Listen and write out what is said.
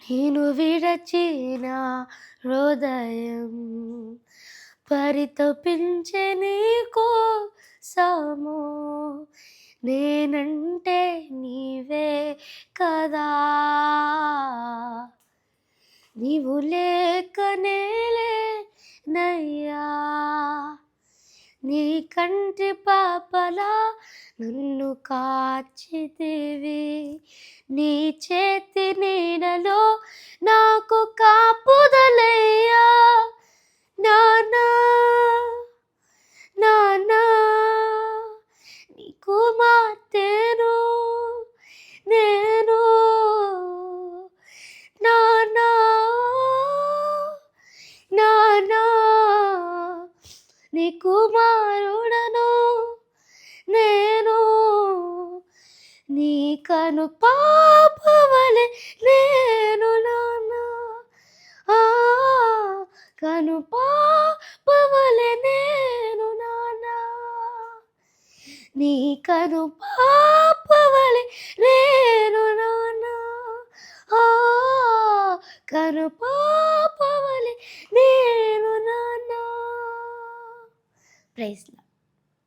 నేను విరచిన హృదయం పరితపించే నీ కోసము, నేనంటే నీవే కదా, నీవు లేకనే లేనయ్యా, నీ కంటి పాపలా నన్ను కాచితివి, నీ చేతి నీడలో నాకు కాపుదలయ్యా. నానా నానా నీ కుమార్తెను నేను, నానా నానా నీ కుమారుడను నేను, నీ కను పాపవలె నేను నానా, ఆ కను పాపవలె నేను నానా, నీ కను పాపవలె నేను నానా, ఆ కను పాపవలె నేను నానా. Praise lord.